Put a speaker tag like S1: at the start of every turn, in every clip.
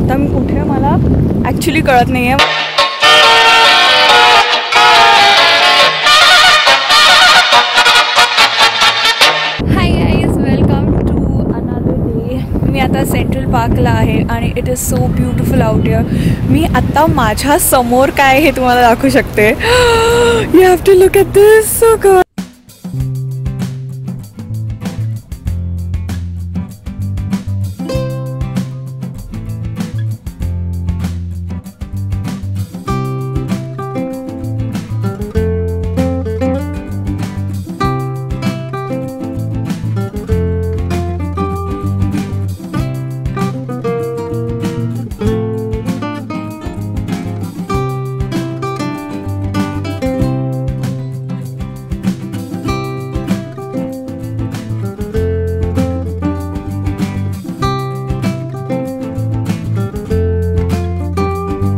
S1: आता मी कुठे मला ॲक्च्युली कळत नाही आहे. Hi guys, welcome to another day. मी आता सेंट्रल पार्कला आहे आणि it is so beautiful out here. मी आत्ता माझ्या समोर काय हे तुम्हाला दाखवू शकते. You have to look at this. So good.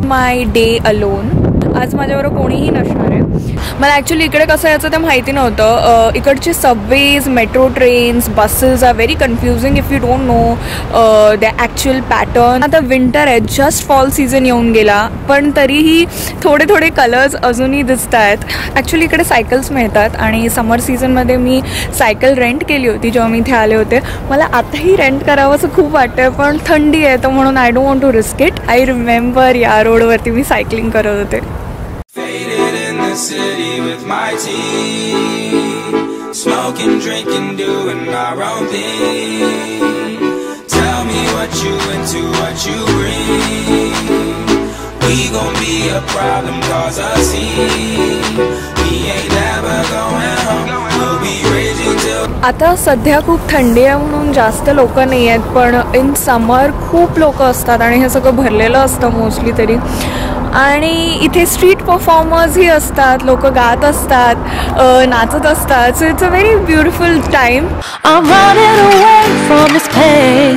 S1: My day alone. आज माझ्याबरोबर कोणीही नसणार आहे. मला ॲक्च्युली इकडे कसं यायचं ते माहिती नव्हतं. इकडचे subways, metro trains, buses are very confusing if you don't know the actual pattern. आता विंटर आहे, जस्ट फॉल सीझन येऊन गेला, पण तरीही थोडे थोडे कलर्स अजूनही दिसत आहेत. ॲक्च्युली इकडे सायकल्स मिळतात आणि समर सीझनमध्ये मी सायकल रेंट केली होती जेव्हा मी इथे आले होते. मला आताही रेंट करावं असं खूप वाटतं, पण थंडी आहे तर म्हणून I don't want to risk it. I remember या रोडवरती मी सायकलिंग करत होते.
S2: City with my team, smoking, drinking, doing our own thing. Tell me what you into, what you bring. We gon' be a problem, cause a scene. We ain't never going home, we'll be raging till.
S1: आता सध्या खूप थंडी आहे म्हणून जास्त लोक नाही आहेत, पण इन समर खूप लोक असतात आणि हे सगळं भरलेलं असतं मोस्टली तरी. आणि इथे स्ट्रीट परफॉर्मर्सही असतात, लोक गात असतात, नाचत असतात. So it's a very beautiful time.
S3: I'm running away from this pain.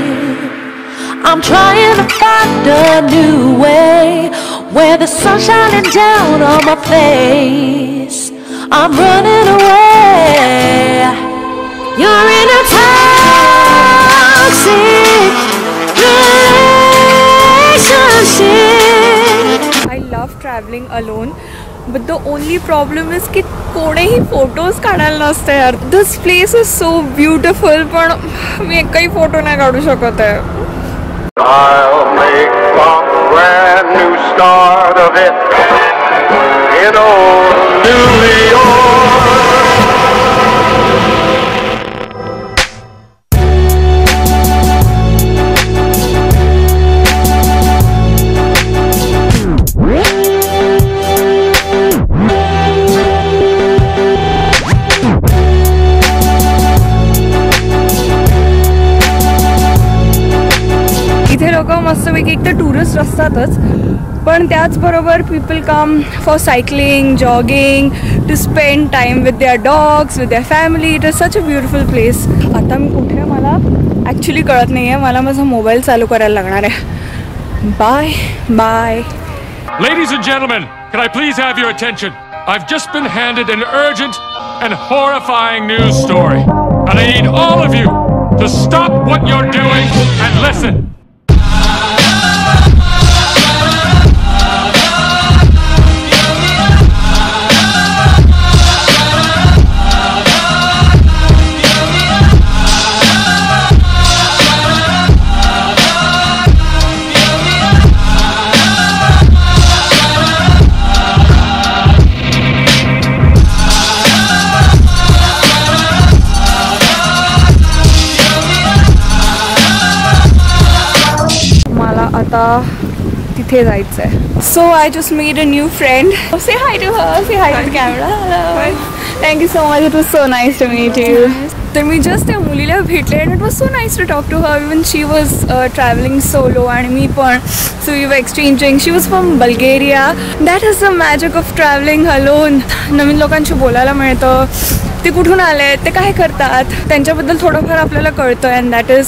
S3: I'm trying to find a new way where the sun's shining down on my face. I'm running away. You're in a toxic relationship.
S1: I love traveling alone, but the only problem is की कोणीही photos काढायला नसते यार. This place is so beautiful, पण मी एकही photo नाही काढू शकत आहे.
S4: I'll make a brand new start of it in old New York.
S1: इथे लोक मस्तपैकी एक तर टुरिस्ट असतातच, पण त्याचबरोबर people come for cycling, jogging, to spend time with their dogs, with their family. It is such a beautiful place. आता मी कुठे मला ॲक्च्युली कळत नाही आहे. मला माझा मोबाईल चालू करायला लागणार आहे. Bye bye.
S5: Ladies and gentlemen, can I please have your attention? I've just been handed an urgent and horrifying news story. And I need all of you to stop what you're doing and listen.
S1: आता तिथे जायचं आहे. So I just made a new friend. Say hi to her, say hi to camera. Thank you so much. It was so nice to meet you. तर मी just त्या मुलीला भेटले and it was so nice to talk to her. Even she was travelling solo आणि मी पण. So we were exchanging. She was from Bulgaria. That is the magic of travelling alone. नवीन लोकांशी बोलायला मिळतं. ते कुठून आले आहेत, ते काय करतात, त्यांच्याबद्दल थोडंफार आपल्याला कळतं. And that is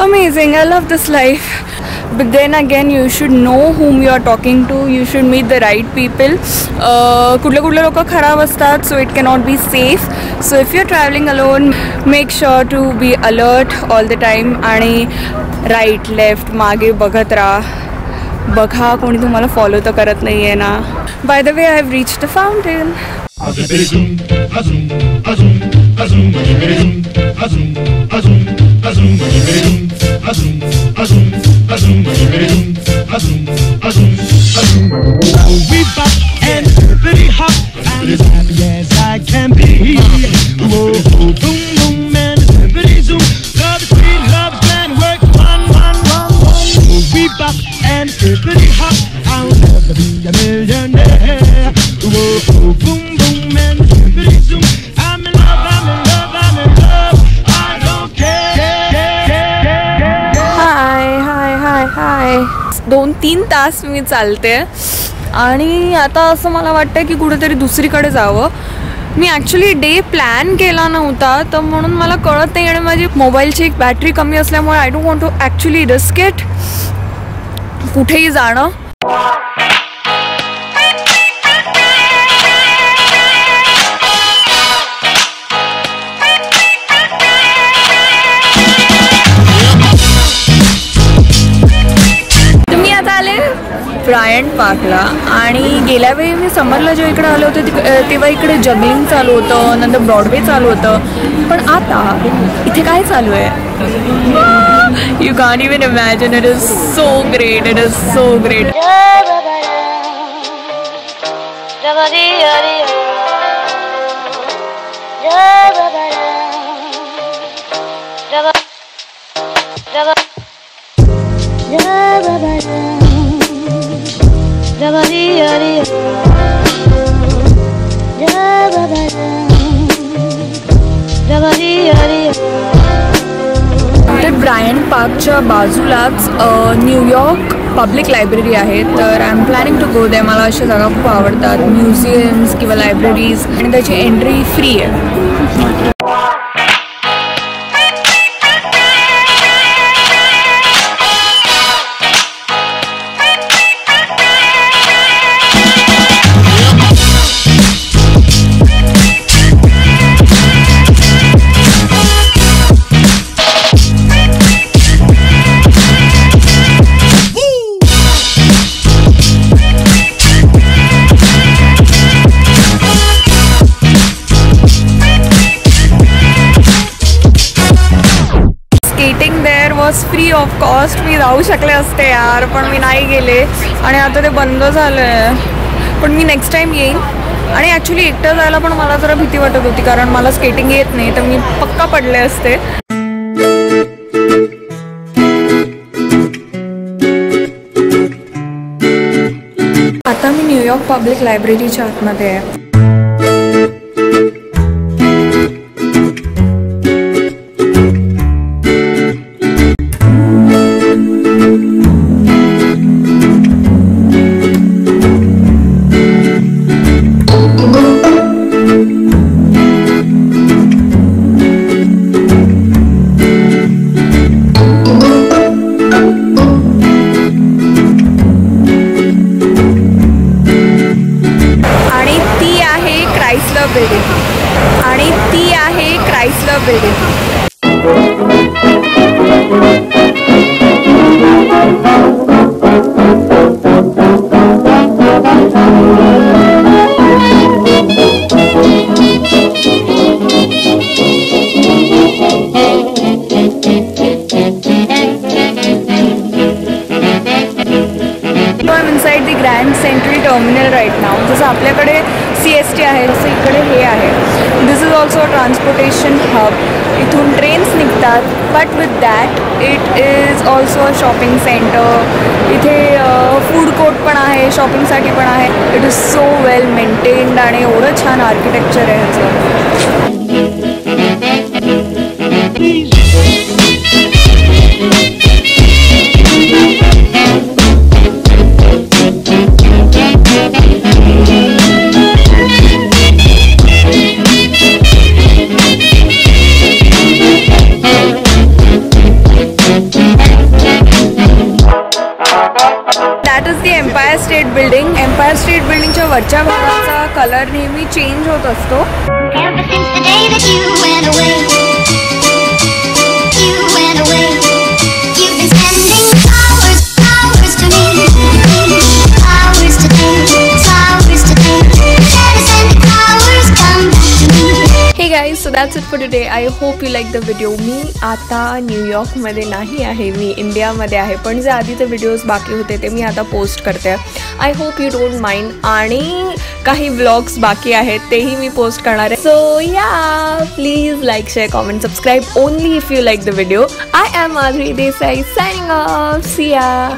S1: amazing. I love this life. But then again, you should know whom you are talking to. You should meet the right people. कुठले लोक खराब असतात, so it cannot be safe. So if you're traveling alone, make sure to be alert all the time आणि right, left, मागे बघत राहा. बघा कोणी तुम्हाला फॉलो तर करत नाही आहे ना. By the way I have reached the fountain.
S6: As happy as I can be. Whoa, boom, boom, and zippity zoom. Love is sweet, love is grand, work, run. We bop and zippity hop. I'll never be a millionaire. Whoa, boom, boom, and zippity zoom. I'm in love, I'm in love, I'm in love. I don't care.
S1: हाय 2-3 तास मी चालते आणि आता असं मला वाटतं की कुठेतरी दुसरीकडे जावं. मी ॲक्च्युली डे प्लॅन केला नव्हता तर म्हणून मला कळत नाही आणि माझी मोबाईलची एक बॅटरी कमी असल्यामुळे I don't want to actually risk it कुठेही जाणं. ब्रायंट पार्कला आणि गेल्या वेळी मी समरला जेव्हा इकडे आले होते तेव्हा इकडे जगलिंग चालू होतं, नंतर ब्रॉडवे चालू होतं. पण आता इथे काय चालू आहे you can even imagine. It is so great, it is so great. तर ब्रायंट पार्कच्या बाजूलाच न्यूयॉर्क पब्लिक लायब्ररी आहे. तर I am planning to go दे. मला अशा जागा खूप आवडतात, म्युझियम्स किंवा लायब्ररीज, आणि त्याची एंट्री फ्री आहे. Free of cost. मी जाऊ शकले असते यार, पण मी नाही गेले आणि आता ते बंद झालं आहे. पण मी नेक्स्ट टाईम येईन. आणि ॲक्च्युली एकटं जायला पण मला जरा भीती वाटत होती कारण मला स्केटिंग येत नाही, तर मी पक्का पडले असते. आता मी न्यूयॉर्क पब्लिक लायब्ररीच्या आतमध्ये आहे. आणि ती आहे Chrysler building. Inside the grand central terminal right now. जसं आपल्याकडे CST आहे तसं इकडे हे आहे. This is also a transportation hub. इथून ट्रेन्स निघतात, but with that it is also a shopping centre. इथे फूड कोर्ट पण आहे, शॉपिंगसाठी पण आहे. It is so well maintained आणि एवढं छान आर्किटेक्चर आहे ह्याचं. Empire state building. Empire state बिल्डिंगच्या वरच्या भागाचा कलर नेहमी चेंज होत असतो. Guys, so that's it for today. I hope you like the video. मी आता न्यूयॉर्कमध्ये नाही आहे, मी इंडियामध्ये आहे, पण जे आधीचे व्हिडिओज बाकी होते ते मी आता पोस्ट करते. आय होप यू डोंट माइंड. आणि काही व्लॉग्स बाकी आहेत तेही मी पोस्ट करणार आहे. So ya, please like, share, comment, subscribe only if you like the video. I am Madhuri Desai signing off. See या.